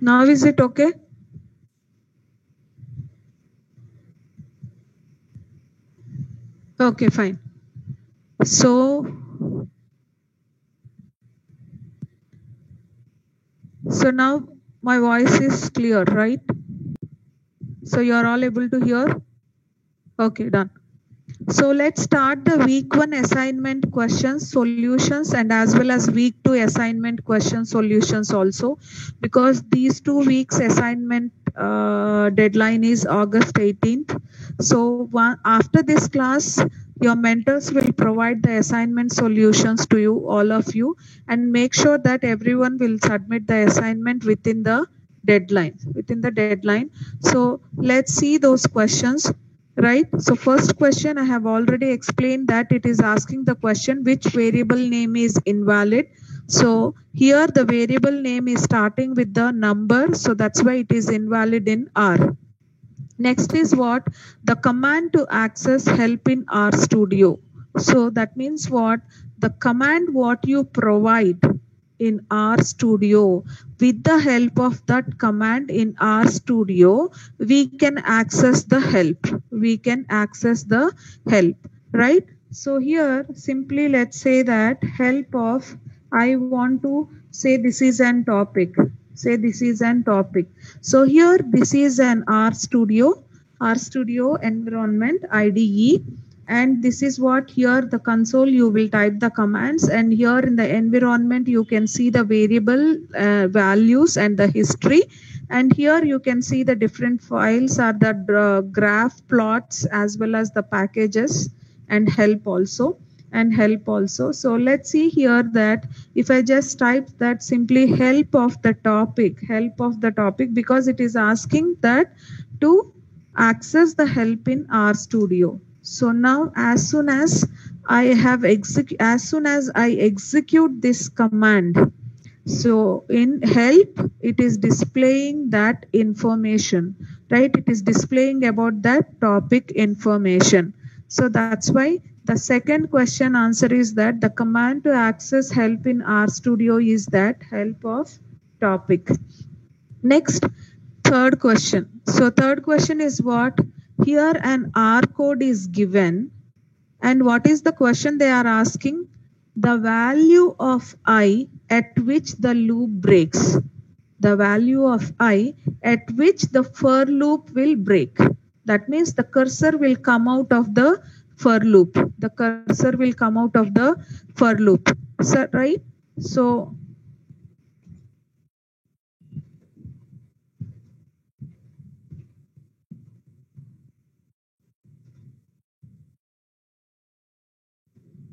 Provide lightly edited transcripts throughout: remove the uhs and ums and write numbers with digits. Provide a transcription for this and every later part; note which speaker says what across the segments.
Speaker 1: Now is it okay? Okay, fine. So now my voice is clear, right? So you are all able to hear? Okay, done. So let's start the week 1 assignment questions, solutions, and as well as week 2 assignment question solutions also, because these 2 weeks assignment deadline is August 18th. So after this class, your mentors will provide the assignment solutions to you, all of you, and make sure that everyone will submit the assignment within the deadline. So let's see those questions. Right. So first question, I have already explained that it is asking the question which variable name is invalid. So here the variable name is starting with the number. So that's why it is invalid in R. Next is what? The command to access help in RStudio. So that means what? The command what you provide in RStudio, with the help of that command in RStudio, we can access the help. Right? So here simply let's say that help of, I want to say this is an topic. So here this is an RStudio environment IDE, and this is what here the console you will type the commands, and here in the environment you can see the variable values and the history, and here you can see the different files are the graph plots as well as the packages and help also. So let's see here that if I just type that simply help of the topic, because it is asking that to access the help in RStudio. So now as soon as I execute this command, so in help, it is displaying that information, right? It is displaying about that topic information. So that's why the second question answer is that the command to access help in RStudio is that help of topic. Next, third question. So third question is what? Here an R code is given, and what is the question they are asking? The value of I at which the loop breaks. The value of I at which the for loop will break. That means the cursor will come out of the for loop. So, right? So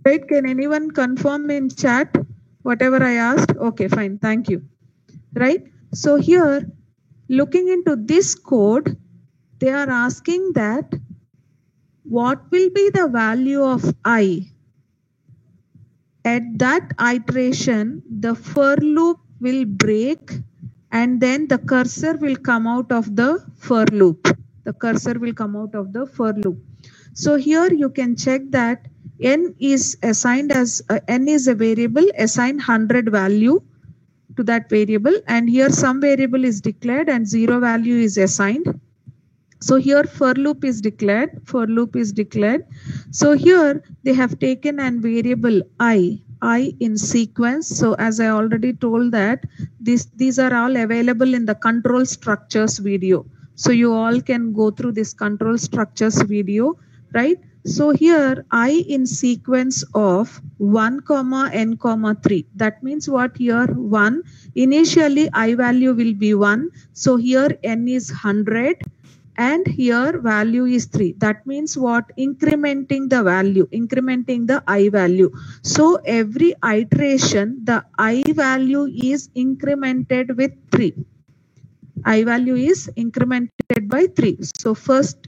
Speaker 1: right, can anyone confirm in chat whatever I asked? Okay, fine. Thank you. Right? So here, looking into this code, they are asking that what will be the value of I? At that iteration, the for loop will break and then the cursor will come out of the for loop. So here you can check that n is assigned as n is a variable, assign 100 value to that variable, and here some variable is declared and 0 value is assigned. So here for loop is declared. So here they have taken an variable I in sequence. So as I already told that these are all available in the control structures video. So you all can go through this control structures video, right? So here I in sequence of 1 comma n comma 3. That means what? Here 1, initially I value will be 1. So here n is 100 and here value is 3. That means what? Incrementing the I value. So every iteration the I value is incremented with 3. I value is incremented by 3. So first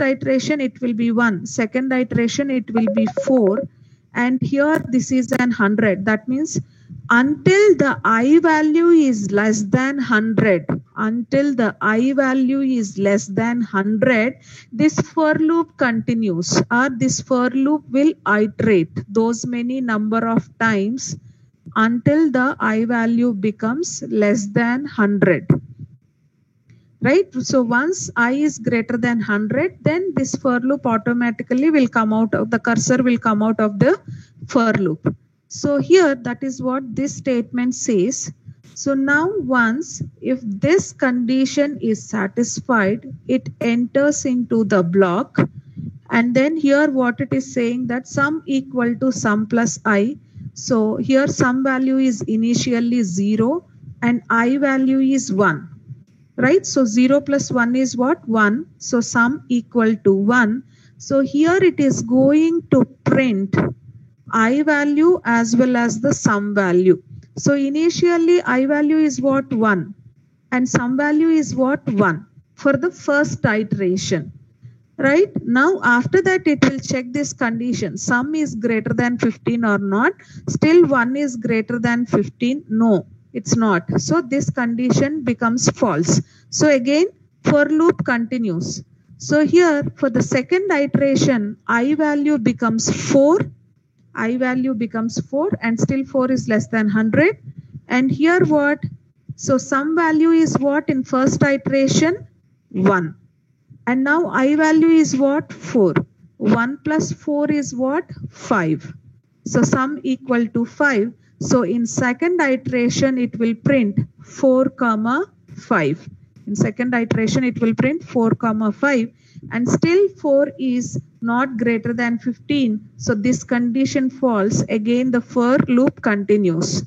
Speaker 1: iteration it will be 1, second iteration it will be 4, and here this is an 100. That means until the I value is less than 100, this for loop continues, or this for loop will iterate those many number of times until the I value becomes less than 100. Right? So once I is greater than 100, then this for loop automatically will come out of the cursor will come out of the for loop. So here that is what this statement says. So now once if this condition is satisfied, it enters into the block, and then here what it is saying that sum equal to sum plus I. So here sum value is initially 0 and I value is 1. Right? So 0 plus 1 is what? 1. So sum equal to 1. So here it is going to print I value as well as the sum value. So initially I value is what? 1. And sum value is what? 1 for the first iteration. Right? Now after that it will check this condition. Sum is greater than 15 or not. Still 1 is greater than 15. No, it's not. So this condition becomes false. So again for loop continues. So here for the second iteration, I value becomes 4. I value becomes 4 and still 4 is less than 100. And here what? So sum value is what in first iteration? 1. And now I value is what? 4. 1 plus 4 is what? 5. So sum equal to 5. So in second iteration, it will print 4 comma 5. In second iteration, it will print 4 comma 5. And still 4 is not greater than 15. So this condition false. Again, the for loop continues.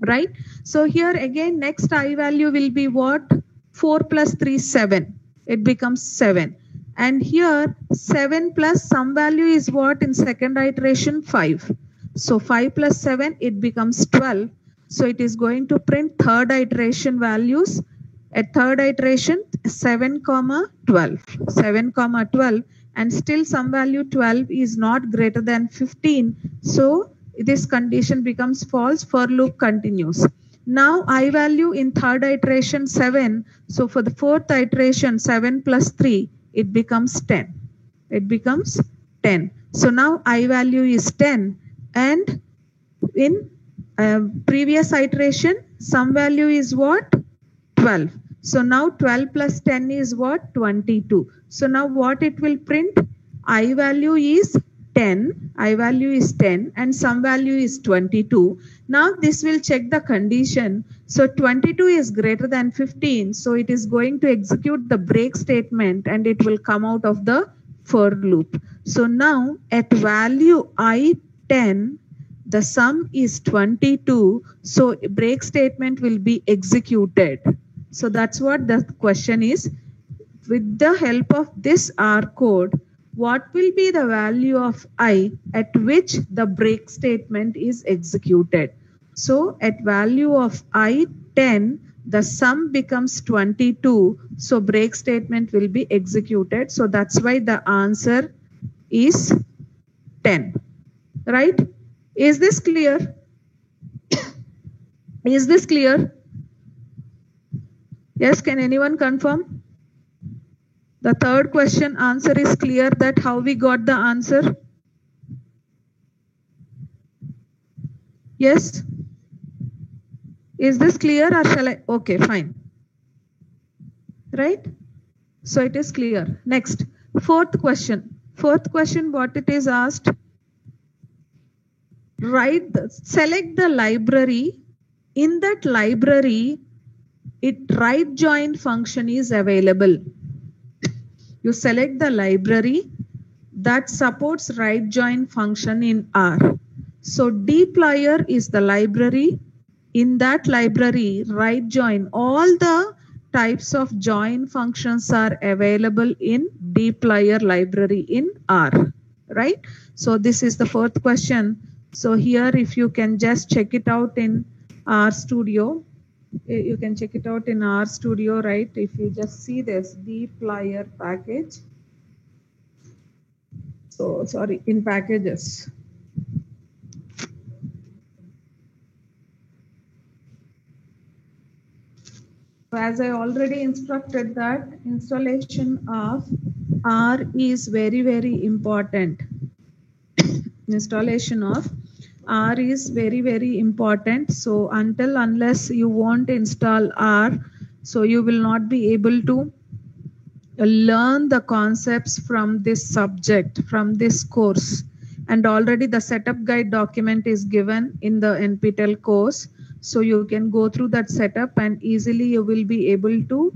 Speaker 1: Right? So here again, next I value will be what? 4 plus 3, 7. It becomes 7. And here 7 plus some value is what in second iteration? 5. So 5 plus 7, it becomes 12. So it is going to print third iteration values. At third iteration 7 comma 12. 7 comma 12 and still some value 12 is not greater than 15. So this condition becomes false. For loop continues. Now I value in third iteration 7. So for the fourth iteration 7 plus 3, it becomes 10. It becomes 10. So now I value is 10 and in previous iteration some value is what? 12. So now 12 plus 10 is what? 22. So now what it will print? I value is 10. I value is 10 and some value is 22. Now this will check the condition. So 22 is greater than 15. So it is going to execute the break statement and it will come out of the for loop. So now at value I 10, the sum is 22. So break statement will be executed. So that's what the question is. With the help of this R code, what will be the value of I at which the break statement is executed? So at value of I 10, the sum becomes 22. So break statement will be executed. So that's why the answer is 10. Right? Is this clear? Is this clear? Yes, can anyone confirm? The third question answer is clear that how we got the answer? Yes? Is this clear or shall I? Okay, fine. Right? So it is clear. Next, fourth question. Fourth question, what it is asked? Select the library. In that library, right join function is available. You select the library that supports right join function in R. So dplyr is the library. In that library, right join, all the types of join functions are available in dplyr library in R. Right? So this is the fourth question. So here if you can just check it out in RStudio. You can check it out in RStudio, right? If you just see this dplyr package. So sorry, in packages. So as I already instructed that installation of R is very, very important. Installation of R is very, very important. So unless you won't install R, so you will not be able to learn the concepts from this subject, from this course. And already the setup guide document is given in the NPTEL course. So you can go through that setup and easily you will be able to,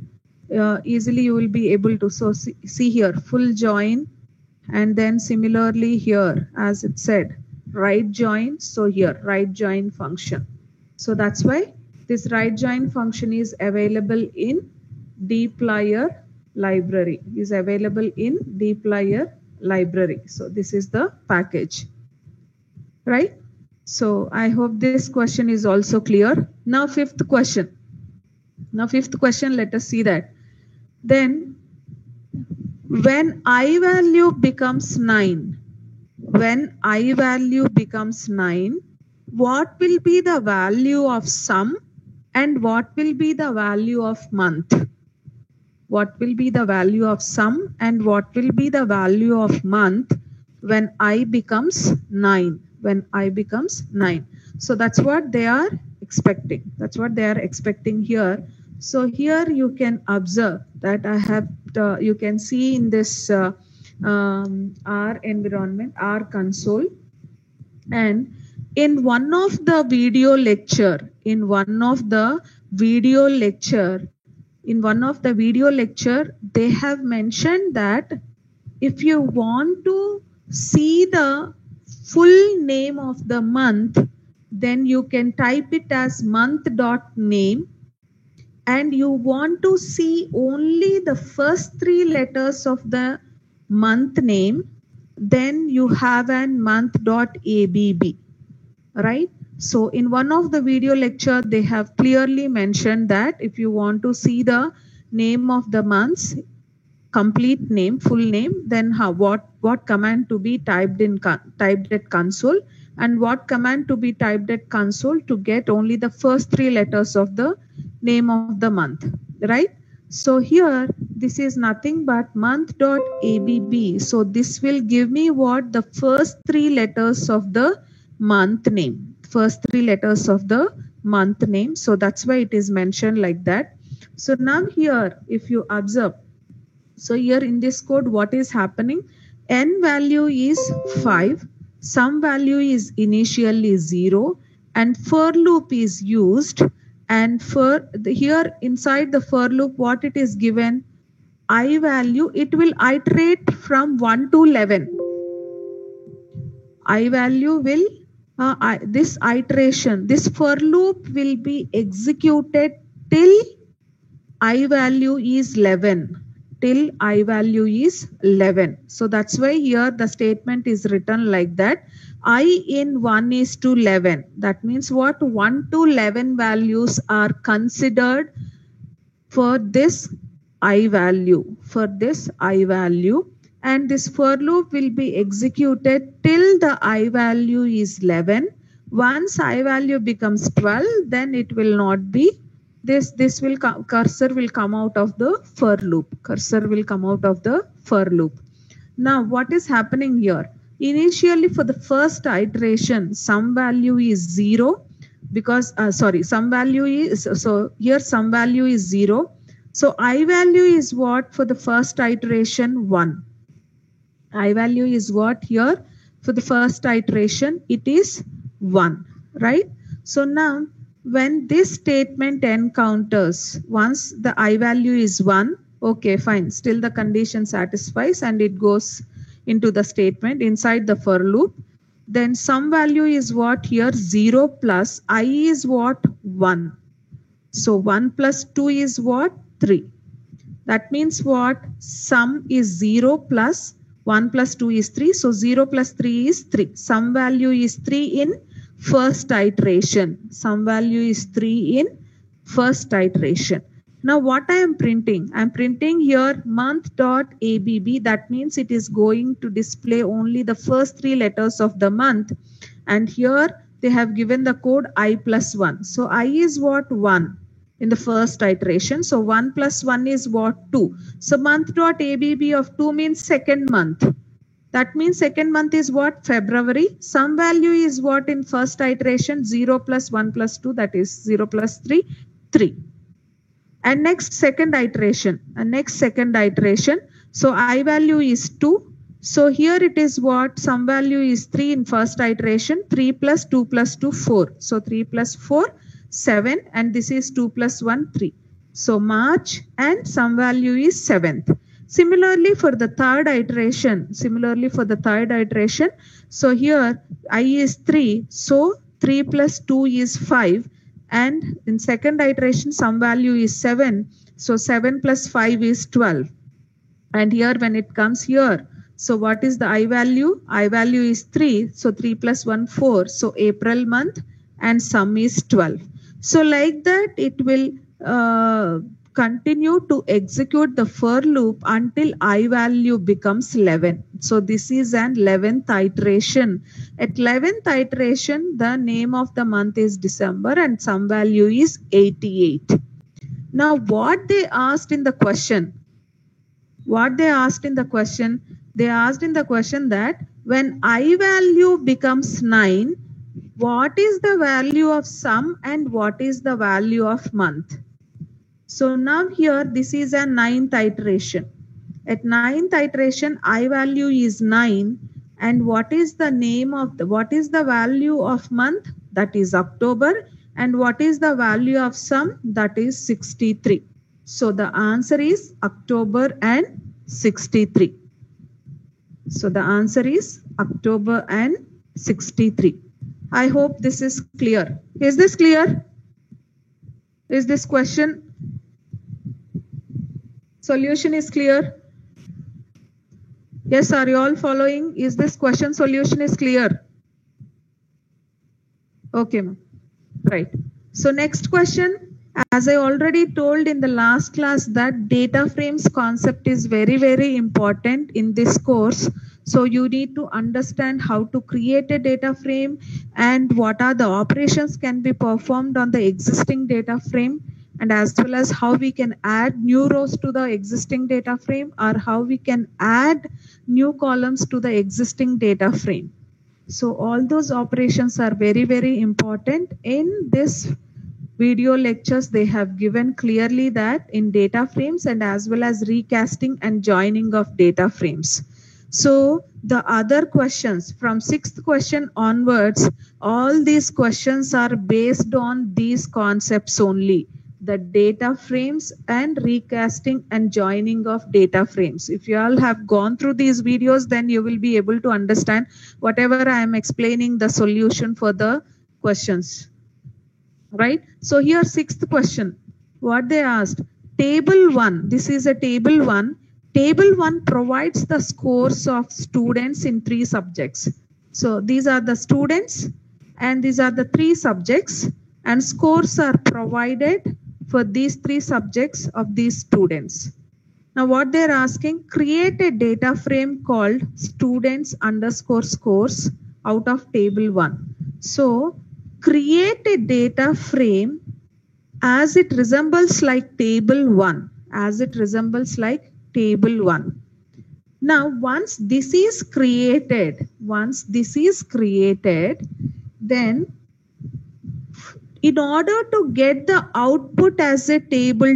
Speaker 1: so see here, full join. And then similarly here, as it said, right join. So here, right join function. So that's why this right join function is available in dplyr library, So this is the package, right? So I hope this question is also clear. Now fifth question, let us see that. Then when I value becomes 9, what will be the value of sum and what will be the value of month? What will be the value of sum and what will be the value of month when I becomes 9? So that's what they are expecting. Here. So here you can observe that I have, you can see in this R environment, R console. And in one of the video lecture, they have mentioned that if you want to see the full name of the month, then you can type it as month.name. And you want to see only the first 3 letters of the month name, then you have an month.abb, right? So in one of the video lecture, they have clearly mentioned that if you want to see the name of the months, complete name, full name, then what command to be typed at console, and what command to be typed at console to get only the first 3 letters of the name of the month, right? So here this is nothing but month.abb. So this will give me what? The first 3 letters of the month name. So that's why it is mentioned like that. So now here, if you observe, so here in this code, what is happening? N value is 5, sum value is initially 0, and for loop is used. And here inside the for loop, what it is given? I value, it will iterate from 1 to 11. I value will, this iteration, this for loop will be executed till I value is 11. So that's why here the statement is written like that. I in 1 is to 11. That means what? 1 to 11 values are considered for this I value. And this for loop will be executed till the I value is 11. Once I value becomes 12, then it will not be. Cursor will come out of the for loop. Now what is happening here? Initially for the first iteration, sum value is 0 because sum value is 0. So I value is what for the first iteration? 1. I value is what here for the first iteration? It is 1, right? So now when this statement encounters, once the I value is 1, okay, fine, still the condition satisfies and it goes into the statement inside the for loop. Then sum value is what here? 0 plus I is what? 1. So 1 plus 2 is what? 3. That means what? Sum is 0 plus 1 plus 2 is 3. So 0 plus 3 is 3. Sum value is 3 in first iteration. Now what I am printing? I am printing here month.abb. That means it is going to display only the first 3 letters of the month. And here they have given the code I plus 1. So I is what? 1 in the first iteration. So 1 plus 1 is what? 2. So month.abb of 2 means second month. That means second month is what? February. Sum value is what in first iteration? 0 plus 1 plus 2, that is 0 plus 3, 3. And next second iteration. So I value is 2. So here it is what? Sum value is 3 in first iteration. 3 plus 2 plus 2, 4. So 3 plus 4, 7. And this is 2 plus 1, 3. So March, and sum value is 7th. Similarly for the third iteration. So here I is 3. So 3 plus 2 is 5. And in second iteration, sum value is 7. So 7 plus 5 is 12. And here when it comes here, so what is the I value? I value is 3. So 3 plus 1, 4. So April month, and sum is 12. So like that, it will continue to execute the for loop until I value becomes 11. So this is an 11th iteration. At 11th iteration, the name of the month is December and sum value is 88. Now what they asked in the question? They asked in the question that when I value becomes 9, what is the value of sum and what is the value of month? So now here this is a 9th iteration. At 9th iteration, I value is 9, and what is the value of month? That is October. And what is the value of sum? That is 63. So the answer is October and 63. So the answer is October and 63. I hope this is clear. Is this clear? Is this question? Solution is clear? Yes, are you all following? Is this question solution is clear? Okay, ma'am. Right. So next question, as I already told in the last class that data frames concept is very, very important in this course. So you need to understand how to create a data frame and what are the operations can be performed on the existing data frame, and as well as how we can add new rows to the existing data frame or how we can add new columns to the existing data frame. So all those operations are very, very important. In this video lectures, they have given clearly that in data frames and as well as recasting and joining of data frames. So the other questions from 6th question onwards, all these questions are based on these concepts only. The data frames and recasting and joining of data frames. If you all have gone through these videos, then you will be able to understand whatever I am explaining the solution for the questions. Right? So here 6th question, what they asked, table 1, this is a table 1. Table 1 provides the scores of students in 3 subjects. So these are the students and these are the 3 subjects, and scores are provided for these 3 subjects of these students. Now what they're asking, create a data frame called students underscore scores out of table 1. So create a data frame as it resembles like table 1, Now once this is created, then in order to get the output as a table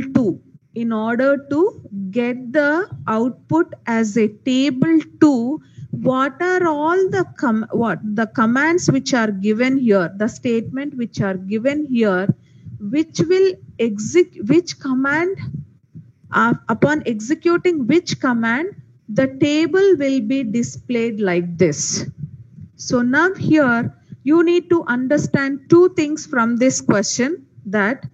Speaker 1: 2, what are all the commands which are given here, the statement which are given here, which will which command, upon executing which command, the table will be displayed like this. So now here you need to understand 2 things from this question, that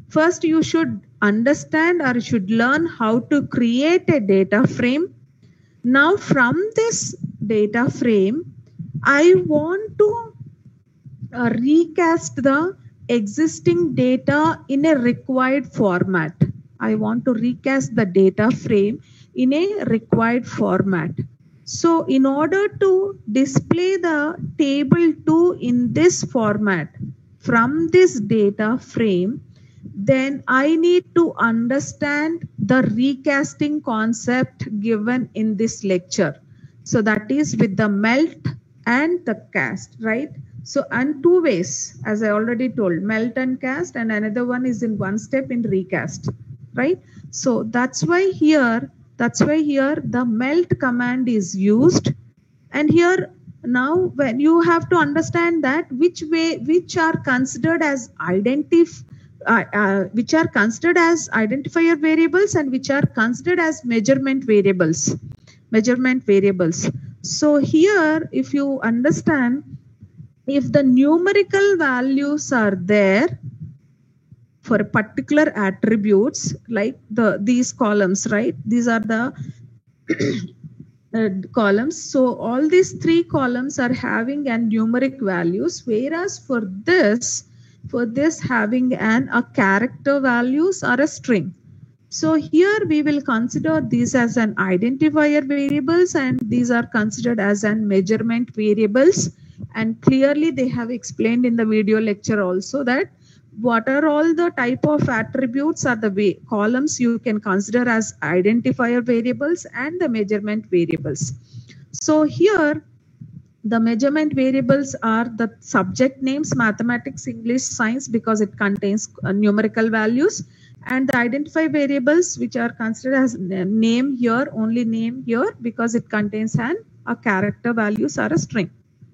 Speaker 1: first you should understand or you should learn how to create a data frame. Now from this data frame, I want to recast the existing data in a required format. I want to recast the data frame in a required format. So in order to display the table 2 in this format from this data frame, then I need to understand the recasting concept given in this lecture. So that is with the melt and the cast, right? So, and two ways, as I already told, melt and cast, and another one is in one step in recast, right? So that's why here the melt command is used. And here now when you have to understand that which are considered as which are considered as identifier variables and which are considered as measurement variables. So here, if you understand, if the numerical values are there for a particular attributes, like these columns, right? These are the columns. So all these three columns are having an numeric values, whereas for this having a character values or a string. So here we will consider these as an identifier variables, and these are considered as an measurement variables. And clearly they have explained in the video lecture also that what are all the type of attributes are the columns you can consider as identifier variables and the measurement variables. So here the measurement variables are the subject names, mathematics, English, science, because it contains numerical values, and the identify variables which are considered as name here, only name here, because it contains a character values or a string,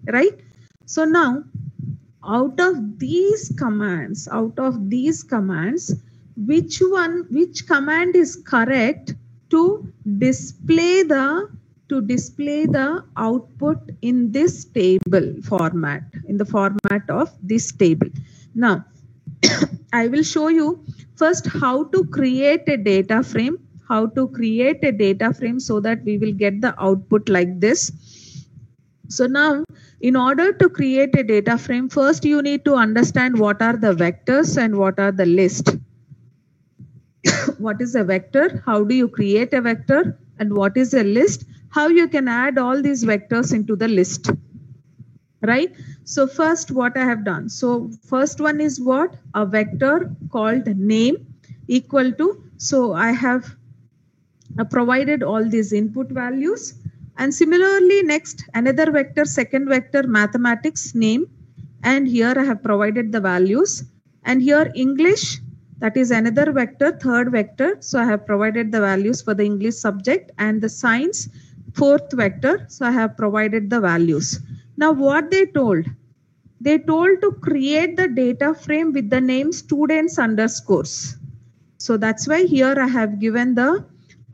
Speaker 1: right? So now out of these commands, which command is correct to display the output in this table format, in the format of this table? Now I will show you first how to create a data frame, so that we will get the output like this. So now, in order to create a data frame, first you need to understand what are the vectors and what are the list. What is a vector? How do you create a vector? And what is a list? How you can add all these vectors into the list, right? So first what I have done. So first one is what? A vector called name equal to, so I have provided all these input values. And similarly, next another vector, second vector, mathematics name, and here I have provided the values. And here English, that is another vector, third vector, so I have provided the values for the English subject. And the science, fourth vector, so I have provided the values. Now what they told to create the data frame with the name students underscores. So that's why here I have given the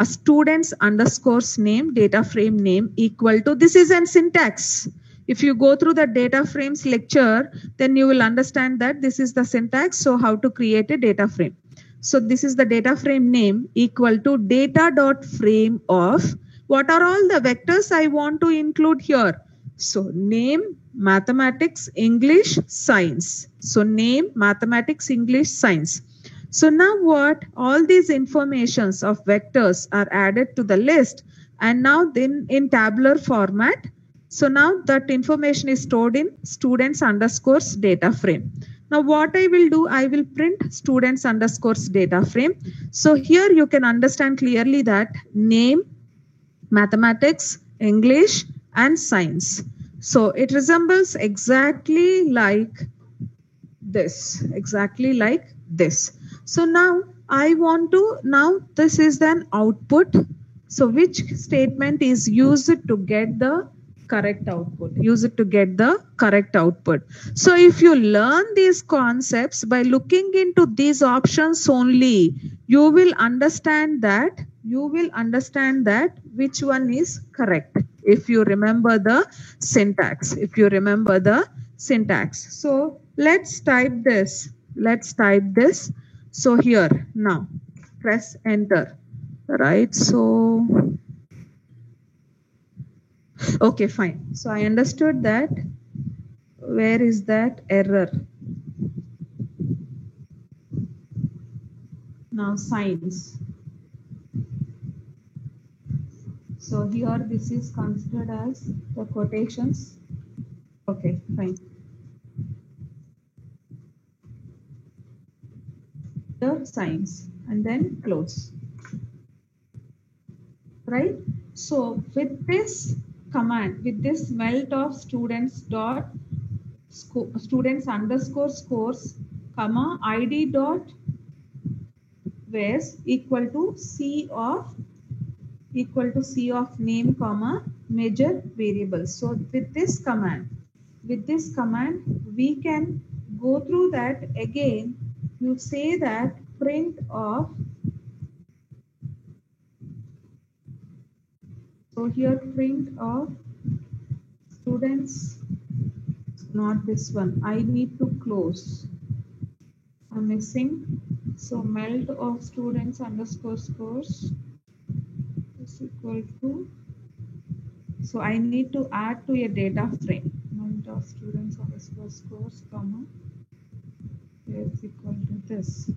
Speaker 1: a students underscores name, data frame name equal to, this is an syntax. If you go through the data frames lecture, then you will understand that this is the syntax. So how to create a data frame. So this is the data frame name equal to data dot frame of, what are all the vectors I want to include here? So name, mathematics, English, science. So name, mathematics, English, science. So now what? All these informations of vectors are added to the list, and now then in tabular format. So now that information is stored in students underscores data frame. Now what I will do, I will print students underscores data frame. So here you can understand clearly that name, mathematics, English, and science. So it resembles exactly like this, So now I want to, now this is then output. So which statement is used to get the correct output? So if you learn these concepts by looking into these options only, you will understand that which one is correct. If you remember the syntax, So let's type this. So here now press enter, right? So okay, fine. So I understood that. Where is that error? Now science. So here this is considered as the quotations. Okay, fine. The science and then close. Right? So with this command, with this melt of students dot students underscore scores, comma, id dot where's equal to C of name, comma, measure variables. So with this command, we can go through that again. You say that print of, so here print of students, not this one. I need to close. I'm missing. So melt of students underscore scores is equal to, so I need to add to a data frame. Melt of students underscore scores, comma, is equal to this.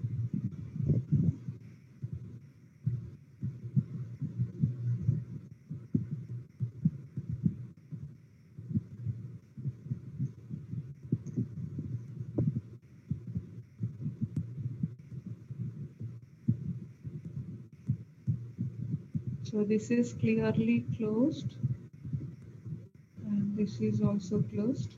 Speaker 1: So this is clearly closed, and this is also closed.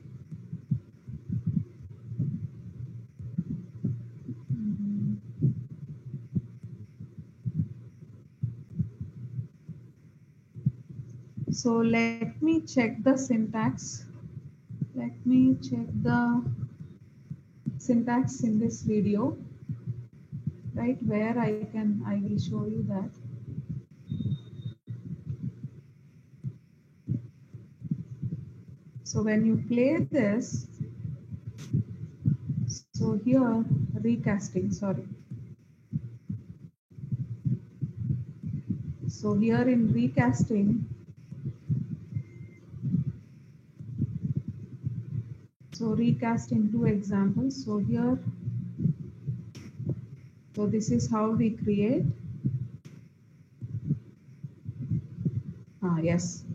Speaker 1: So let me check the syntax. Let me check the syntax in this video, right, where I will show you that. So when you play this, so here recasting, sorry. So here in recasting, so recast in two examples. So here, so this is how we create. Yes,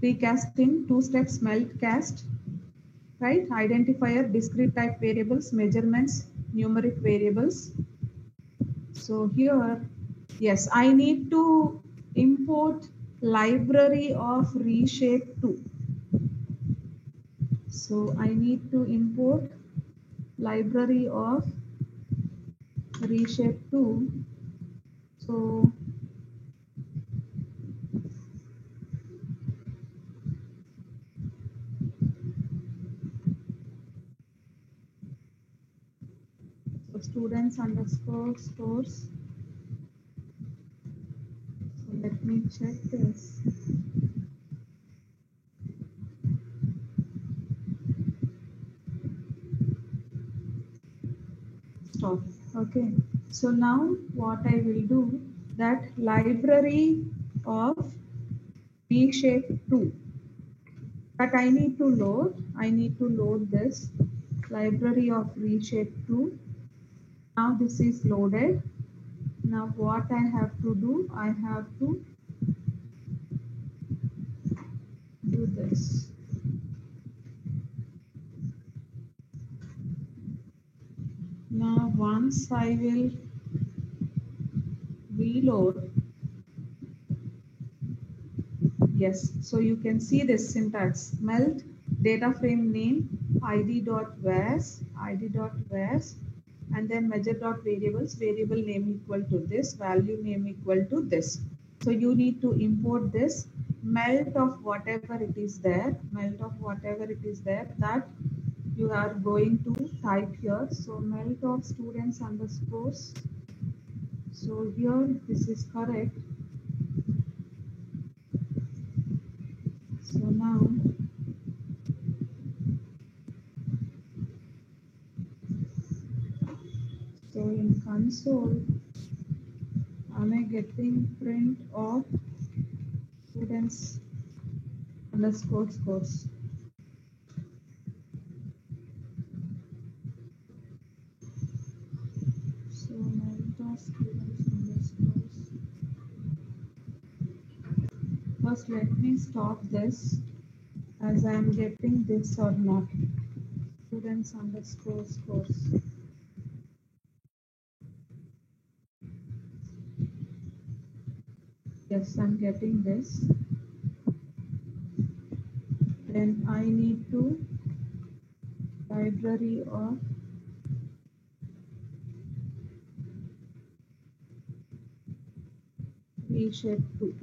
Speaker 1: recasting, two steps, melt cast, right? Identifier, discrete type variables, measurements, numeric variables. So here, yes, I need to import library of reshape2. So I need to import library of reshape2. So students underscore scores. So let me check this. Stop. Okay. So now what I will do, that library of reshape2, that I need to load. I need to load this library of reshape2. Now this is loaded. Now what I have to do, I have to do this. Now once I will reload, yes, so you can see this syntax, melt data frame name id.where's, and then measure.variables, variable name equal to this, value name equal to this. So you need to import this melt of whatever it is there, that you are going to type here. So melt of students underscores. So here this is correct. So now so in console, am I getting print of students underscore scores? So melt of students underscores. First, let me stop this as I am getting this or not. Students underscore scores. Yes, I'm getting this. then I need to library of reshape 2.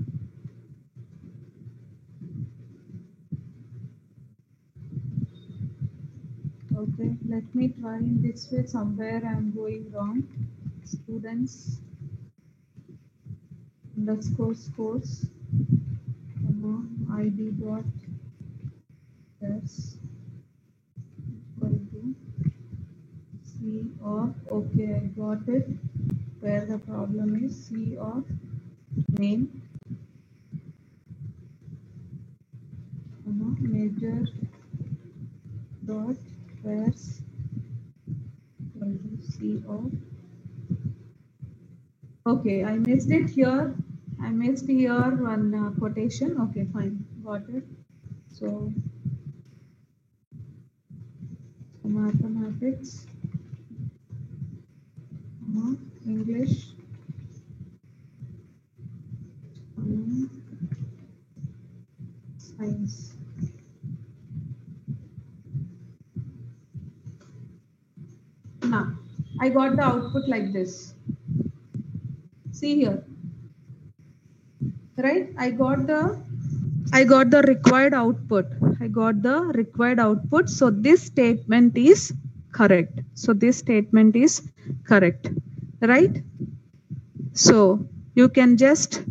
Speaker 1: Okay, let me try in this way. Somewhere I am going wrong. Students underscore scores, id dot s equal to c of, okay, I got it. Where the problem is, c of name, major dot where's equal to c of, okay, I missed it here. I missed here one quotation. Okay, fine, got it. So mathematics, English, science. Now, I got the output like this. See here, right? I got the required output. I got the required output. So this statement is correct. So this statement is correct, right? So you can just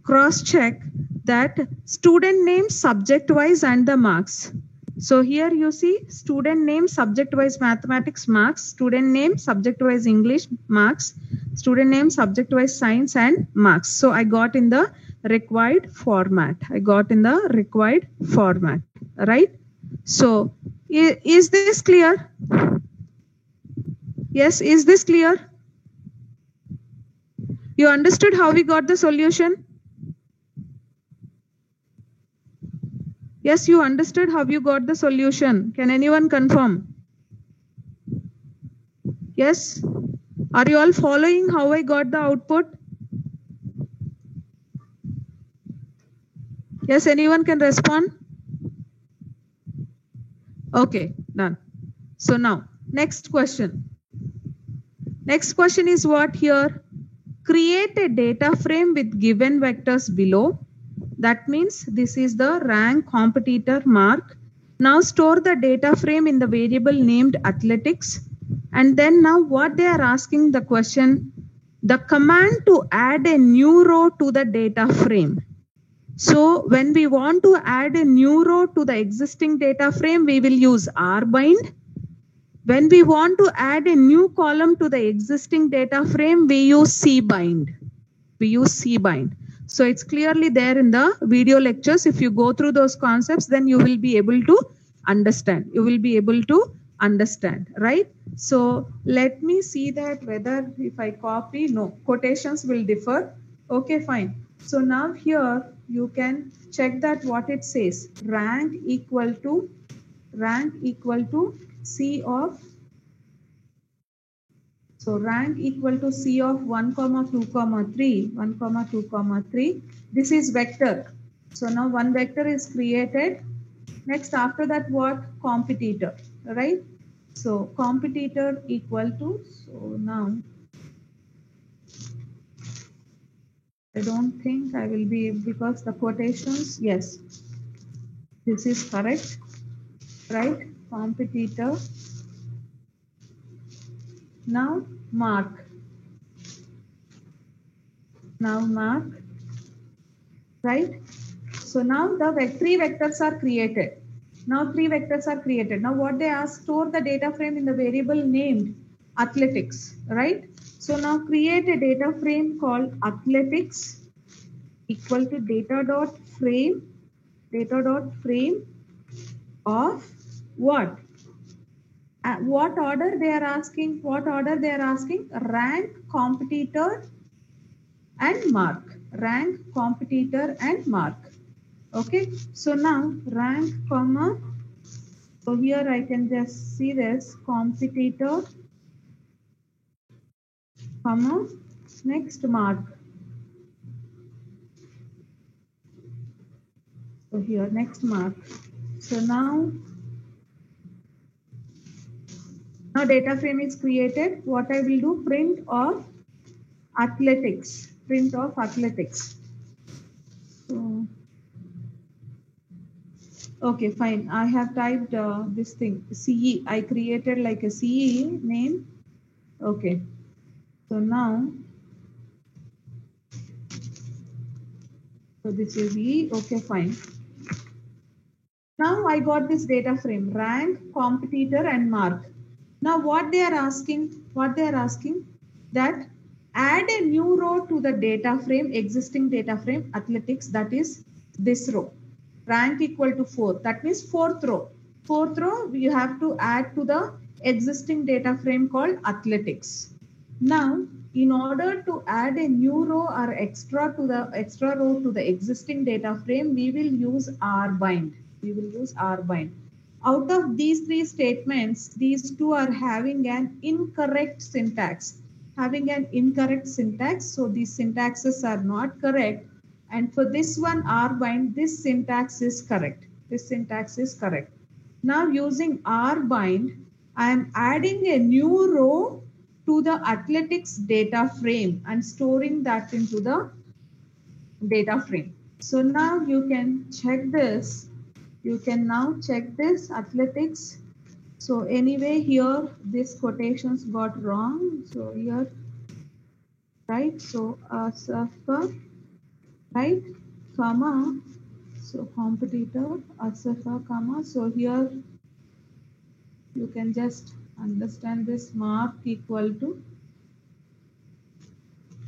Speaker 1: cross check that student name subject wise and the marks. So here you see student name subject wise mathematics marks, student name subject wise English marks, student name subject wise science and marks. So I got in the required format. I got in the required format, right? So is this clear? Yes, is this clear? You understood how we got the solution? Yes, you understood how you got the solution. Can anyone confirm? Yes? Are you all following how I got the output? Yes, anyone can respond? Okay, done. So now, next question. Next question is what here? Create a data frame with given vectors below. That means this is the rank, competitor, mark. Now store the data frame in the variable named athletics. And then now what they are asking the question, the command to add a new row to the data frame. So when we want to add a new row to the existing data frame, we will use rbind. When we want to add a new column to the existing data frame, we use cbind. We use cbind. So it's clearly there in the video lectures. If you go through those concepts, then you will be able to understand. You will be able to understand, right? So let me see that whether if I copy, no, quotations will differ. Okay, fine. So now here you can check that what it says. Rank equal to C of, so rank equal to C of 1, 2, 3, 1, 2, 3. This is vector. So now one vector is created. Next, after that, what? Competitor, right? So competitor equal to, so now I don't think I will be, because the quotations, yes, this is correct, right? Competitor. Now mark. Now mark, right? So now the three vectors are created. Now three vectors are created. Now what they ask, store the data frame in the variable named athletics, right? So now create a data frame called athletics equal to data dot frame of what? What order they are asking? What order they are asking? Rank, competitor, and mark. Rank, competitor, and mark. Okay, so now rank, comma, so here I can just see this competitor, comma, next mark. So here next mark. So now data frame is created. What I will do, print of athletics. Print of athletics. So, okay, fine. I have typed this thing, CE. I created like a CE name. Okay. So now, so this is E. Okay, fine. Now I got this data frame, rank, competitor, and mark. Now what they are asking, that add a new row to the data frame, existing data frame, athletics, that is this row. Rank equal to 4. That means fourth row. Fourth row, you have to add to the existing data frame called athletics. Now, in order to add a new row or extra row to the existing data frame, we will use rbind. Out of these three statements, these two are having an incorrect syntax. So these syntaxes are not correct. And for this one, rbind, this syntax is correct. Now using rbind, I am adding a new row to the athletics data frame and storing that into the data frame. So now you can check this. You can now check this athletics. So anyway, here this quotations got wrong. So here, right? So Asafa, right? Comma. So competitor, Asafa, comma. So here you can just understand this mark equal to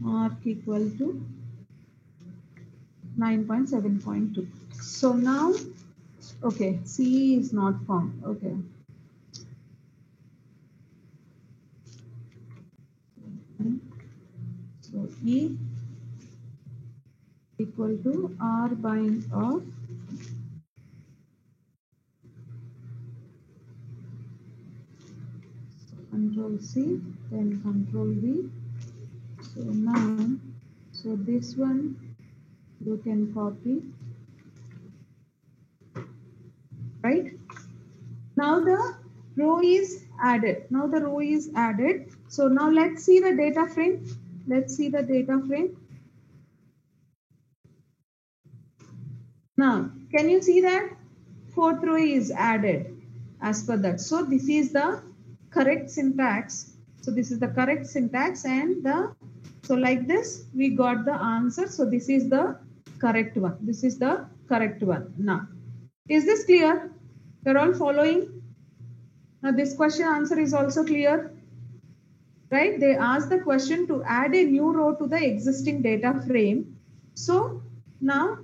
Speaker 1: 9.7.2. So now, okay, C is not found. Okay. So E equal to rbind of Control C, then Control V. So now, so this one you can copy, right? Now the row is added. So now let's see the data frame. Now, can you see that? Fourth row is added as per that. So this is the correct syntax. And so like this, we got the answer. So this is the correct one. Now, is this clear? You're all following? Now this question answer is also clear. Right? They asked the question to add a new row to the existing data frame. So now,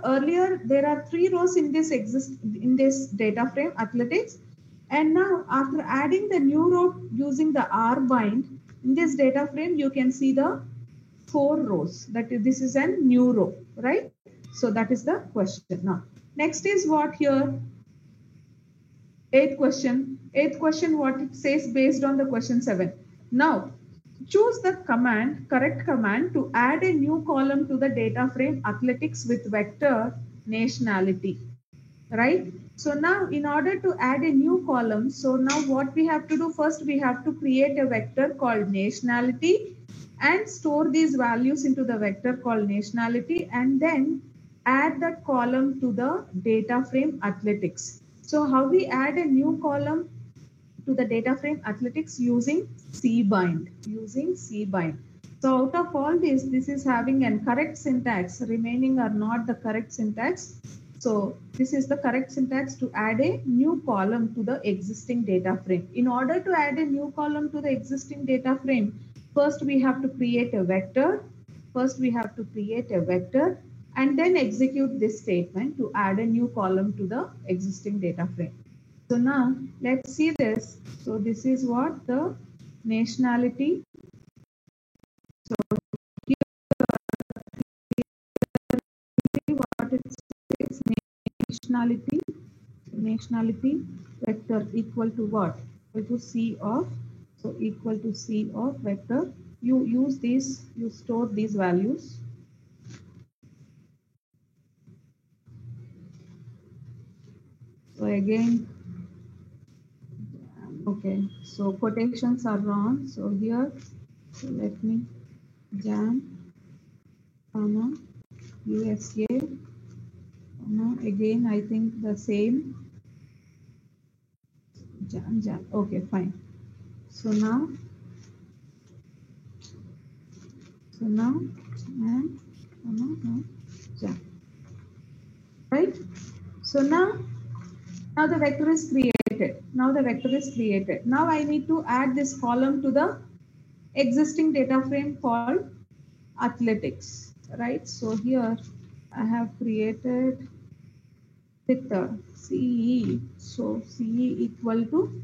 Speaker 1: earlier there are 3 rows in this data frame, athletics, and now after adding the new row using the rbind in this data frame, you can see the 4 rows. This is a new row, right? So that is the question. Now, next is what here? Eighth question, what it says based on the question 7. Now, choose the correct command to add a new column to the data frame athletics with vector nationality, right? So now in order to add a new column, so now what we have to do, first we have to create a vector called nationality and store these values into the vector called nationality and then add that column to the data frame athletics. So how we add a new column to the data frame athletics? Using cbind. So out of all this is having an correct syntax. Remaining are not the correct syntax. So this is the correct syntax to add a new column to the existing data frame. In order to add a new column to the existing data frame, first we have to create a vector. And then execute this statement to add a new column to the existing data frame. So now let's see this. So this is what the nationality. So here what it says, nationality vector equal to what? Equal to C of, so equal to C of vector. You use these, you store these values. again, okay, so quotations are wrong. So here, so let me jam, comma, USA, comma, again, I think the same, jam, okay, fine. So now, and, comma, now, jam, right? So now the vector is created. Now the vector is created. Now I need to add this column to the existing data frame called athletics, right? So here I have created with the CE. So CE equal to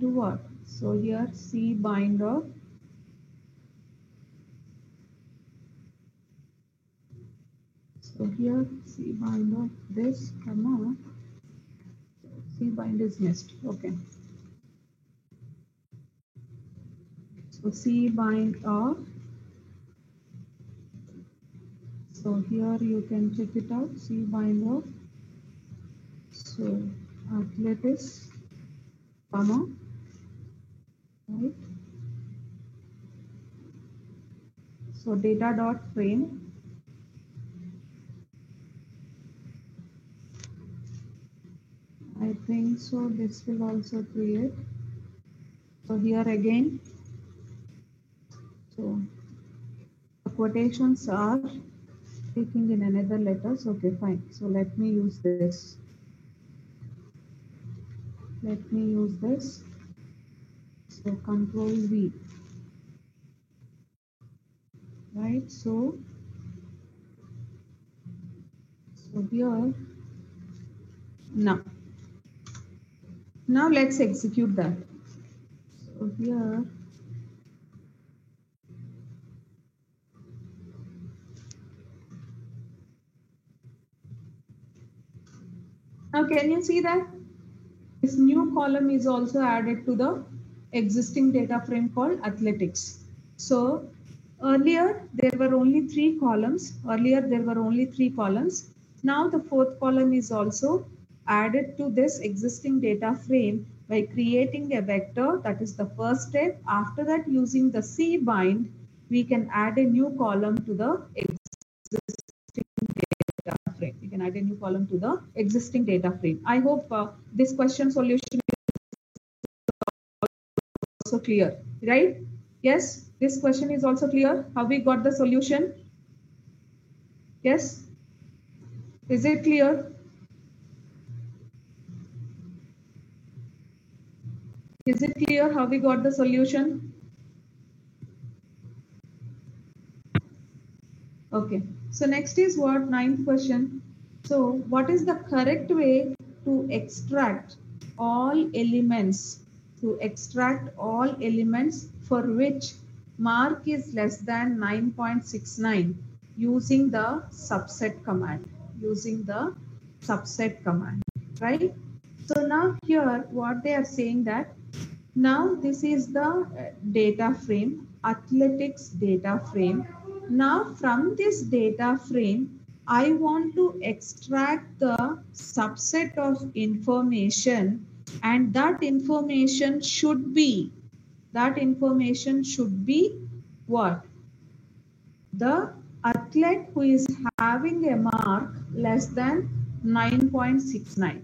Speaker 1: what? So here C binder. So here C binder this, comma, C bind is missed. Okay. So C bind of. So here you can check it out. C bind of. So athletics, comma, right? So data dot frame. I think so. This will also create. So here again. So the quotations are speaking in another letters. Okay, fine. So let me use this. Let me use this. So Control V. Right. So here now let's execute that. So here. Now can you see that this new column is also added to the existing data frame called athletics. So earlier there were only 3 columns. Now the 4th column is also added to this existing data frame by creating a vector. That is the first step. After that, using the C bind, we can add a new column to the existing data frame. We can add a new column to the existing data frame. I hope this question solution is also clear, right? Yes, this question is also clear. How we got the solution? Yes, is it clear? Is it clear how we got the solution? Okay, so next is what? 9th question. So what is the correct way to extract all elements, for which mark is less than 9.69 using the subset command, right? So now here what they are saying that now this is the data frame, athletics data frame. Now from this data frame, I want to extract the subset of information, and that information should be what? The athlete who is having a mark less than 9.69.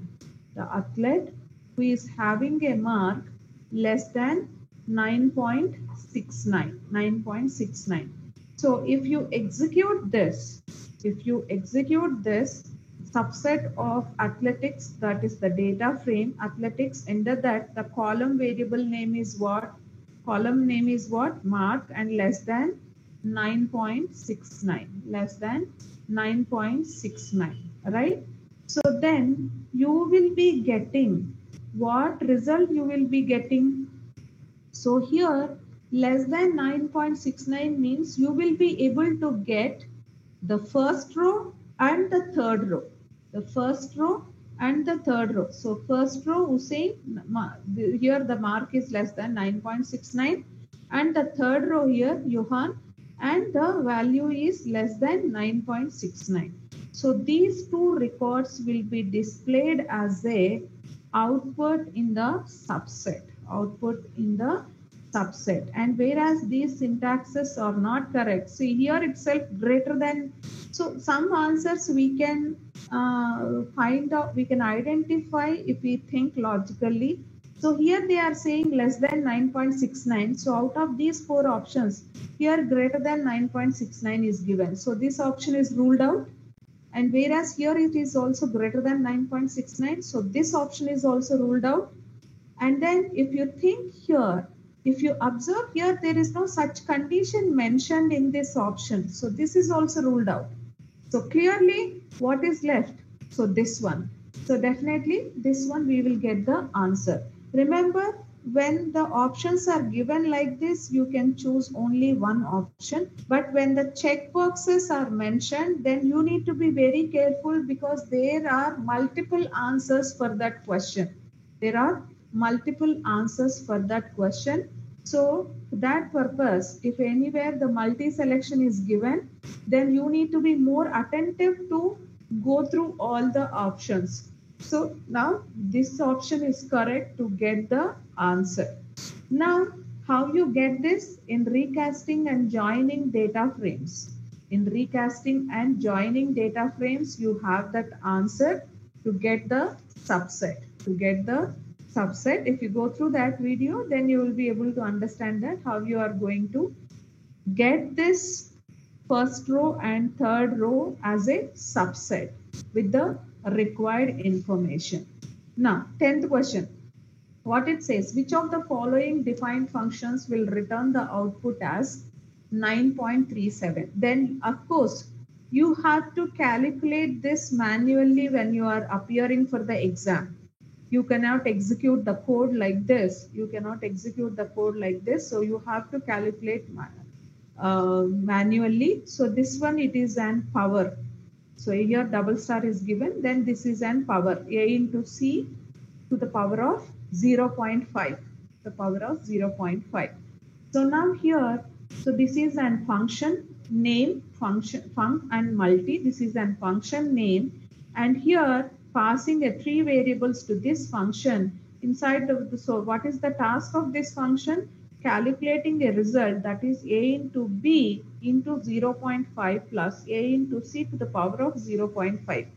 Speaker 1: The athlete who is having a mark less than 9.69. So if you execute this subset of athletics, that is the data frame athletics, under that the column variable name is what? Mark, and less than 9.69, right? So then you will be getting what result you will be getting. So here less than 9.69 means you will be able to get the first row and the third row. So first row, Hussein, here the mark is less than 9.69, and the third row here, Johan, and the value is less than 9.69. So these two records will be displayed as a output in the subset, and whereas these syntaxes are not correct, see here itself greater than, so some answers we can find out, we can identify if we think logically. So here they are saying less than 9.69. So out of these four options, here greater than 9.69 is given. So this option is ruled out. And whereas here it is also greater than 9.69. So this option is also ruled out. And then if you think here, if you observe here, there is no such condition mentioned in this option. So this is also ruled out. So clearly what is left? So this one. So definitely this one we will get the answer. Remember, when the options are given like this, you can choose only one option. But when the checkboxes are mentioned, then you need to be very careful because there are multiple answers for that question. There are multiple answers for that question. So for that purpose, if anywhere the multi-selection is given, then you need to be more attentive to go through all the options. So now this option is correct to get the answer. Now, how you get this? In recasting and joining data frames. In recasting and joining data frames, you have that answer to get the subset. If you go through that video, then you will be able to understand that how you are going to get this first row and third row as a subset with the required information. Now, 10th question. What it says, which of the following defined functions will return the output as 9.37? Then, of course, you have to calculate this manually when you are appearing for the exam. You cannot execute the code like this. So you have to calculate manually. So this one, it is an power. So here double star is given. Then this is an power, A into C to the power of 0.5. So now here, so this is an function name, func and multi. This is an function name. And here, passing a 3 variables to this function inside the, so what is the task of this function? Calculating a result, that is A into B into 0.5 plus A into C to the power of 0.5.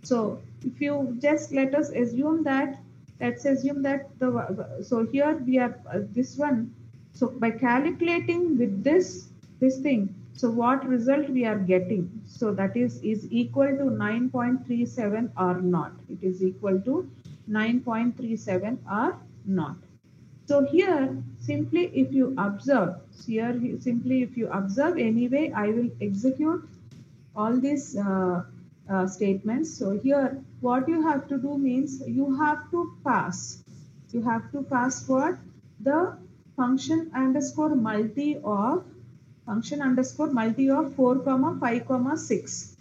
Speaker 1: So if you just let's assume that the, so here we are this one. So by calculating with this thing, so what result we are getting? So that is equal to 9.37 or not. It is equal to 9.37 or not. So here simply if you observe, anyway, I will execute all these statements. So here what you have to do means you have to pass what? The function underscore multi of 4, 5, 6.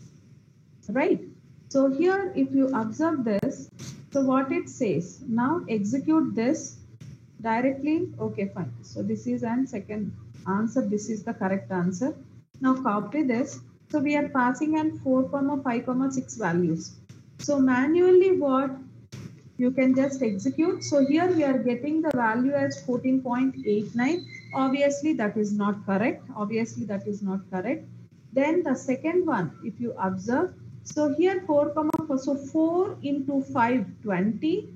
Speaker 1: Right? So here if you observe this, so what it says, now execute this directly. Okay, fine. So this is an second answer. This is the correct answer. Now copy this. So we are passing an 4, 5, 6 values. So manually what you can just execute. So here we are getting the value as 14.89. Obviously that is not correct. Then the second one, if you observe, so here 4, 4, so 4 into 5, 20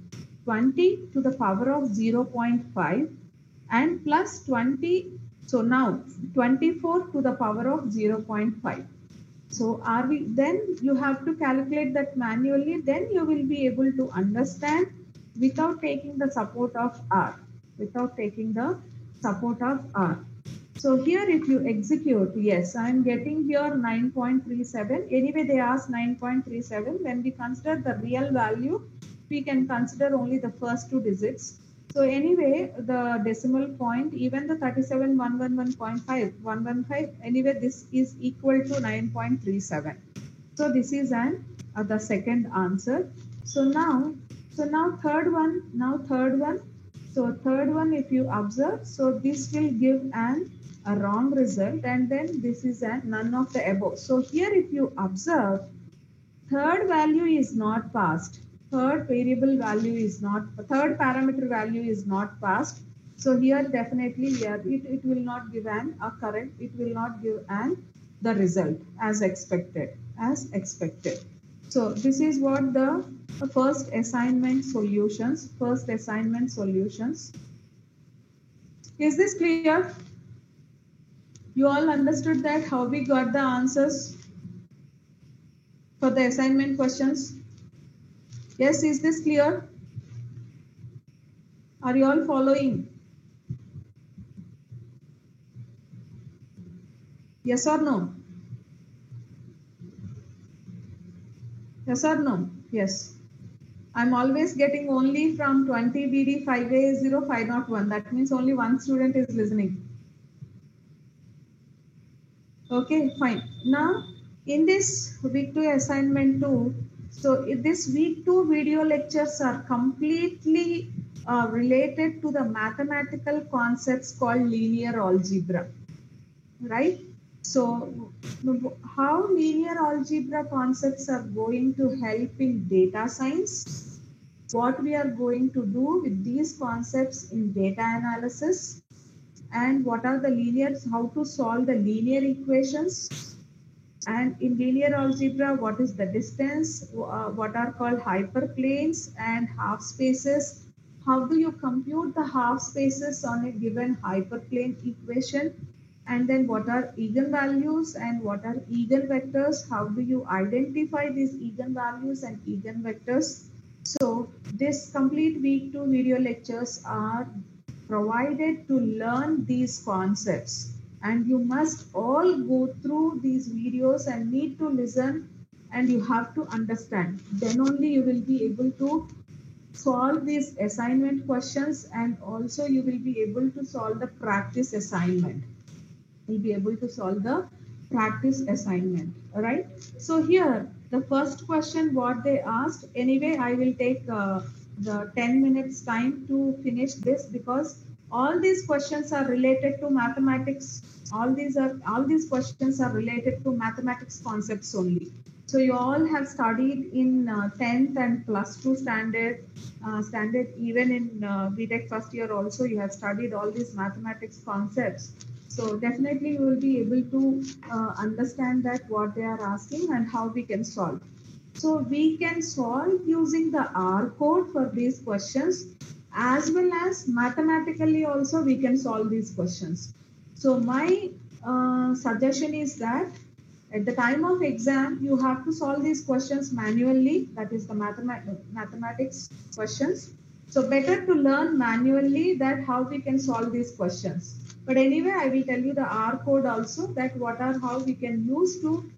Speaker 1: to the power of 0.5 and plus 20. So now 24 to the power of 0.5. So then you have to calculate that manually, then you will be able to understand without taking the support of R. So here if you execute, yes, I am getting here 9.37. Anyway, they asked 9.37. When we consider the real value, we can consider only the first 2 digits. So anyway, the decimal point, even the 37,111.5, anyway, this is equal to 9.37. So this is the second answer. So now third one. So third one, if you observe, so this will give a wrong result, and then this is none of the above. So here if you observe, third value is not passed. Third variable value is not, third parameter value is not passed. So here definitely here it will not give an a current, it will not give an the result as expected, So this is what the first assignment solutions, Is this clear? You all understood that how we got the answers for the assignment questions? Yes, is this clear? Are you all following? Yes or no? Yes or no? Yes. I'm always getting only from 20 BD 5A0 501. That means only one student is listening. Okay, fine. Now, in this week 2 assignment 2, so this week 2 video lectures are completely related to the mathematical concepts called linear algebra, right? So, how linear algebra concepts are going to help in data science, what we are going to do with these concepts in data analysis, and what are the how to solve the linear equations, and in linear algebra, what is the distance, what are called hyperplanes and half spaces, how do you compute the half spaces on a given hyperplane equation, and then what are eigenvalues and what are eigenvectors, how do you identify these eigenvalues and eigenvectors. So this complete week 2 video lectures are provided to learn these concepts, and you must all go through these videos and need to listen, and you have to understand. Then only you will be able to solve these assignment questions, and also you will be able to solve the practice assignment. You'll be able to solve the practice assignment. All right. So here the first question what they asked. Anyway, I will take the 10 minutes time to finish this, because all these questions are related to mathematics. All these questions are related to mathematics concepts only. So you all have studied in 10th and plus 2 standard, even in BTech first year also you have studied all these mathematics concepts. So definitely you will be able to understand that what they are asking and how we can solve. So we can solve using the R code for these questions, as well as mathematically also we can solve these questions. So my suggestion is that at the time of exam, you have to solve these questions manually. That is the mathematics questions. So better to learn manually that how we can solve these questions. But anyway, I will tell you the R code also, that how we can use to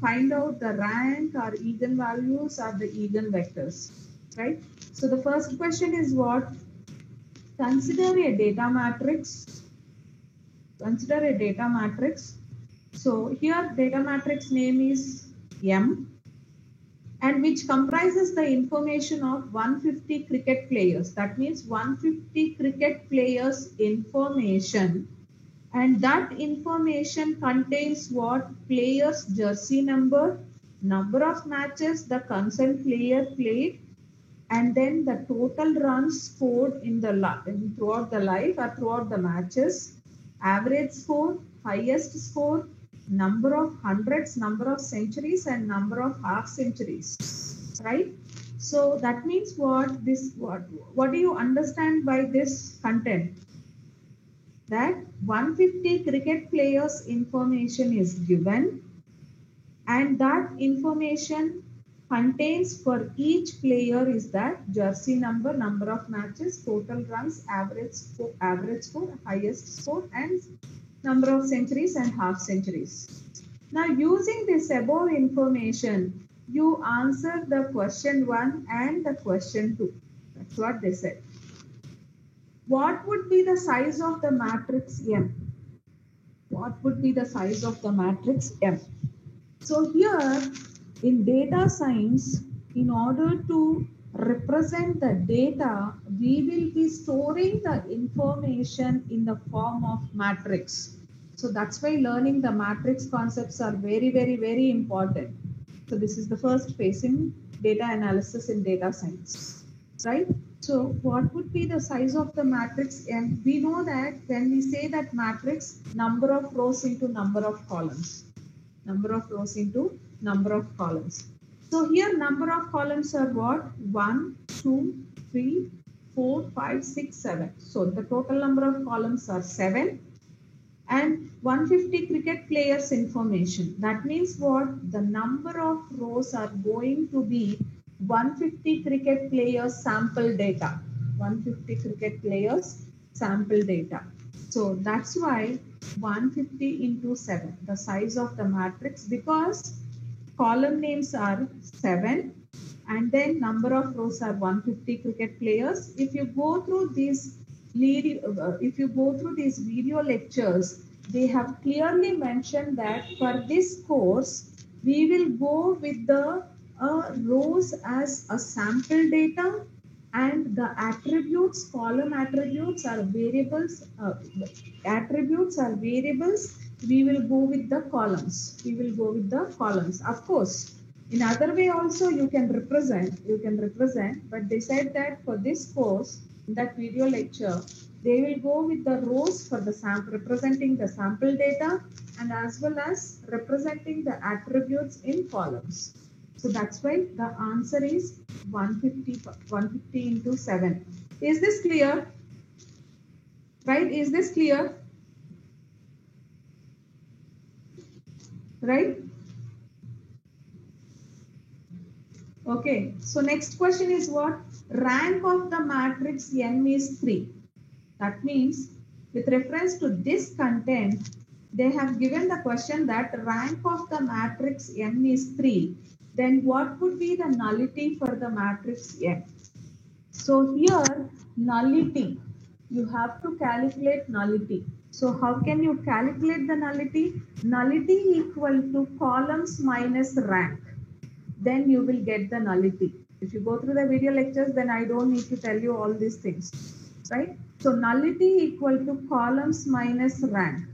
Speaker 1: find out the rank or eigenvalues or the eigenvectors, right? So the first question is what? Consider a data matrix. Consider a data matrix. So here data matrix name is M, and which comprises the information of 150 cricket players. That means 150 cricket players information, and that information contains what? Players jersey number, number of matches the concerned player played, and then the total runs scored in the throughout the life or throughout the matches, average score, highest score, number of hundreds, number of centuries, and number of half centuries, right? So that means what do you understand by this content? That 150 cricket players information is given, and that information contains for each player is that jersey number, number of matches, total runs, average score, highest score, and number of centuries and half centuries. Now using this above information, you answer the question 1 and the question 2. That's what they said. What would be the size of the matrix M? What would be the size of the matrix M? So here in data science, in order to represent the data, we will be storing the information in the form of matrix. So that's why learning the matrix concepts are very, very, very important. So this is the first phase in data analysis in data science, right? So what would be the size of the matrix? And we know that when we say that matrix, number of rows into number of columns, number of rows into number of columns. So here number of columns are what? 1, 2, 3, 4, 5, 6, 7. So the total number of columns are 7. And 150 cricket players information. That means what? The number of rows are going to be 150 cricket players sample data. 150 cricket players sample data. So that's why 150 into 7, the size of the matrix, because column names are 7 and then number of rows are 150 cricket players. If you go through these video lectures, they have clearly mentioned that for this course, we will go with the rows as a sample data, and the attributes, column attributes are variables. We will go with the columns. Of course, in other way also you can represent, but they said that for this course, in that video lecture, they will go with the rows for the sample, representing the sample data, and as well as representing the attributes in columns. So that's why the answer is 150 into 7. Is this clear? Right? Is this clear? Right? Okay. So next question is what? Rank of the matrix M is 3. That means with reference to this content, they have given the question that rank of the matrix M is 3. Then what would be the nullity for the matrix M? So here nullity, you have to calculate nullity. So how can you calculate the nullity? Nullity equal to columns minus rank. Then you will get the nullity. If you go through the video lectures, then I don't need to tell you all these things, right? So nullity equal to columns minus rank.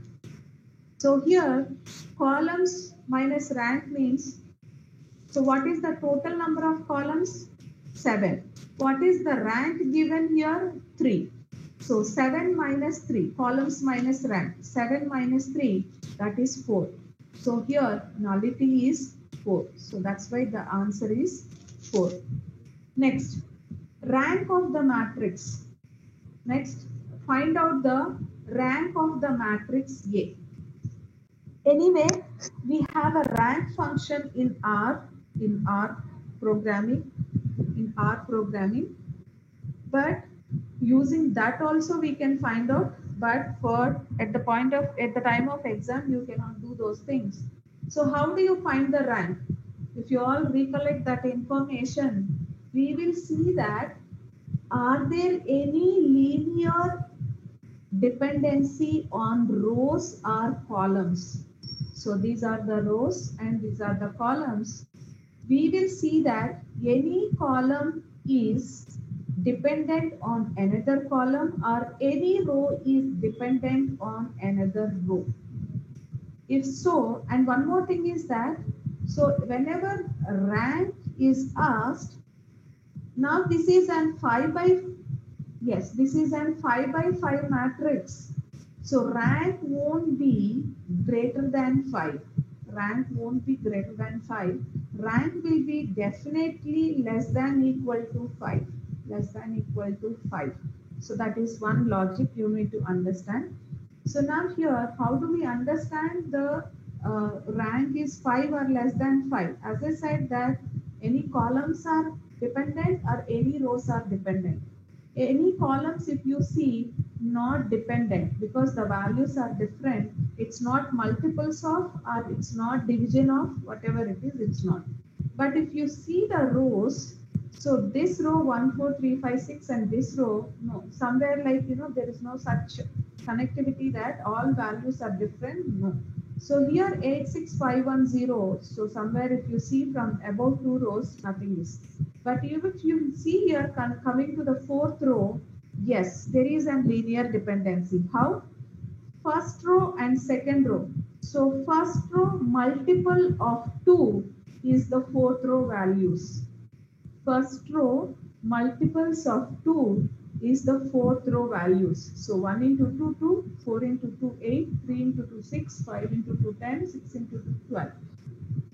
Speaker 1: So here columns minus rank means, so what is the total number of columns? 7. What is the rank given here? 3. So 7 minus 3, columns minus rank. 7 minus 3, that is 4. So here nullity is 4. So that's why the answer is 4. Next, rank of the matrix. Next, find out the rank of the matrix A. Anyway, we have a rank function in R programming, but using that also we can find out, but at the time of exam you cannot do those things. So how do you find the rank? If you all recollect that information, we will see that are there any linear dependency on rows or columns? So these are the rows and these are the columns. We will see that any column is dependent on another column or any row is dependent on another row. If so, and one more thing is that, so whenever rank is asked, now this is an 5 by 5 matrix. So rank won't be greater than 5. Rank won't be greater than 5. Rank will be definitely less than equal to 5. So that is one logic you need to understand. So now here, how do we understand the rank is 5 or less than 5? As I said that any columns are dependent or any rows are dependent. Any columns, if you see, not dependent because the values are different. It's not multiples of or it's not division of, whatever it is, it's not. But if you see the rows, so this row 1, 4, 3, 5, 6 and this row, no, somewhere like, there is no such connectivity that all values are different, no. So here 86510, so somewhere if you see from above 2 rows, nothing is. But if you see here coming to the 4th row, yes, there is a linear dependency. How? First row and second row. So first row multiple of 2 is the fourth row values. First row multiples of 2 is the fourth row values. So 1 into 2, 2, 4 into 2, 8, 3 into 2, 6, 5 into 2, 10, 6 into 2, 12.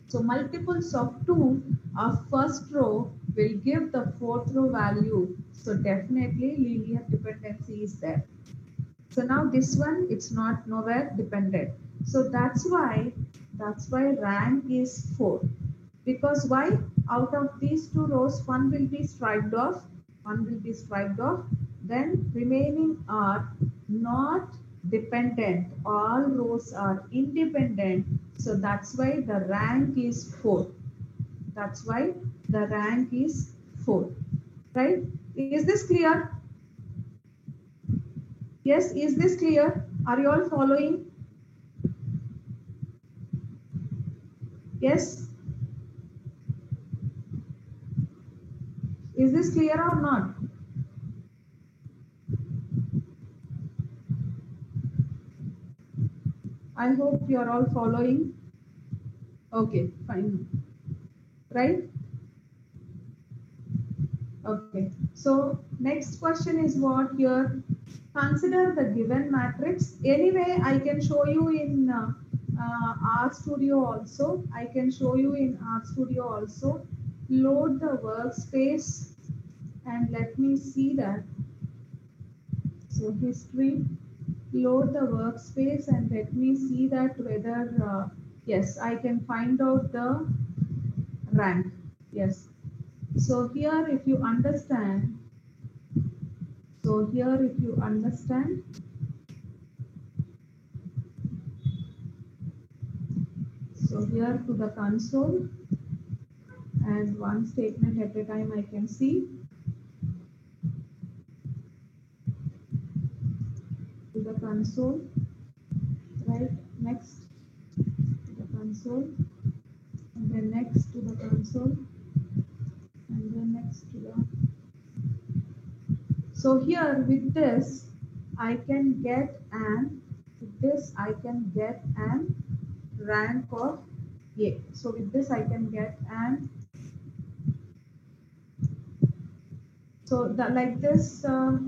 Speaker 1: So multiples of 2 of first row will give the fourth row value. So definitely linear dependency is there. So now this one, it's not nowhere dependent. So that's why rank is 4. Because why? Out of these two rows, one will be striped off, then remaining are not dependent. All rows are independent. So that's why the rank is 4. That's why the rank is 4. Right? Is this clear? Yes, is this clear? Are you all following? Yes? Is this clear or not? I hope you are all following. Okay, fine. Right? Okay. So next question is what here? Consider the given matrix. Anyway, I can show you in RStudio also. Load the workspace and let me see that. So history, load the workspace and let me see that whether, yes, I can find out the rank. Yes. So here if you understand, so here to the console and one statement at a time I can see. To the console, right? Next to the console, and then next to the console, and then next to the. So here with this, I can get an rank of A. So with this, I can get an. So that like this. Okay.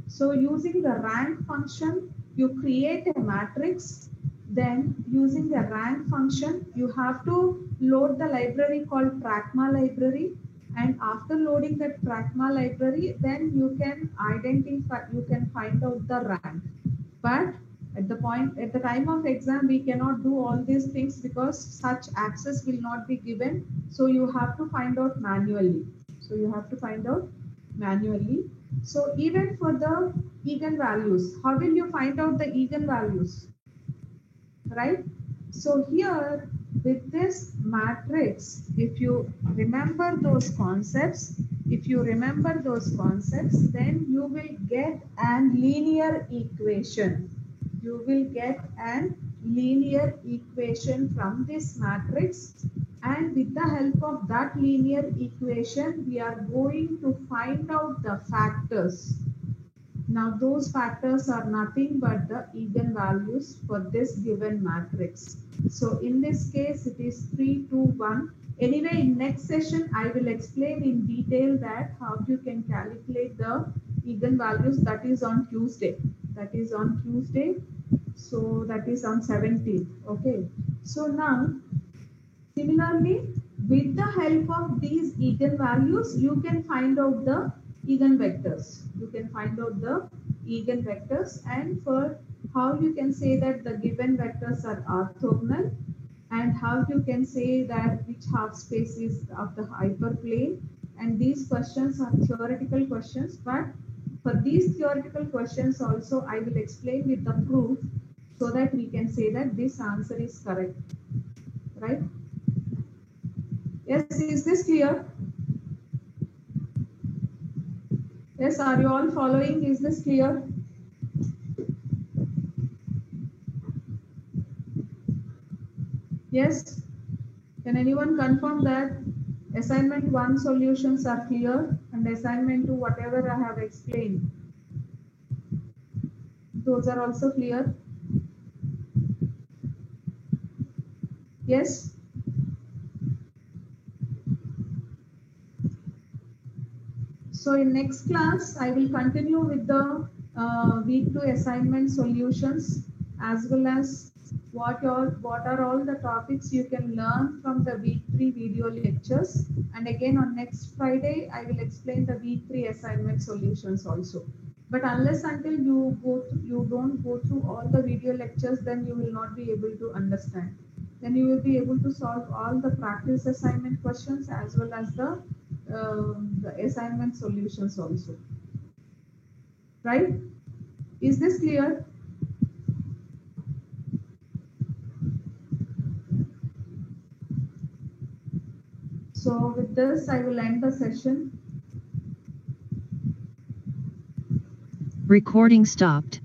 Speaker 1: So using the rank function, you create a matrix. Then using the rank function, you have to load the library called Pragma library. And after loading that Pragma library, then you can find out the rank. But at the time of exam, we cannot do all these things because such access will not be given. So you have to find out manually. So even for the eigenvalues, how will you find out the eigenvalues? Right? So here with this matrix, if you remember those concepts, then you will get an linear equation. From this matrix, and with the help of that linear equation, we are going to find out the factors. Now those factors are nothing but the eigenvalues for this given matrix. So in this case, it is 3, 2, 1. Anyway, in next session, I will explain in detail that how you can calculate the eigenvalues. That is on Tuesday. So that is on 17th. Okay. So now, similarly, with the help of these eigenvalues, you can find out the eigenvectors. And for how you can say that the given vectors are orthogonal, and how you can say that which half space is of the hyperplane. And these questions are theoretical questions, but for these theoretical questions also I will explain with the proof so that we can say that this answer is correct. Right? Yes, is this clear? Yes, are you all following? Is this clear? Yes, Can anyone confirm that assignment 1 solutions are clear and assignment 2 whatever I have explained, those are also clear? Yes? So in next class, I will continue with the week 2 assignment solutions, as well as what are all the topics you can learn from the week 3 video lectures. And again on next Friday, I will explain the week 3 assignment solutions also. But unless until you don't go through all the video lectures, then you will not be able to understand. Then you will be able to solve all the practice assignment questions as well as the assignment solutions also. Right? Is this clear? So with this, I will end the session.
Speaker 2: Recording stopped.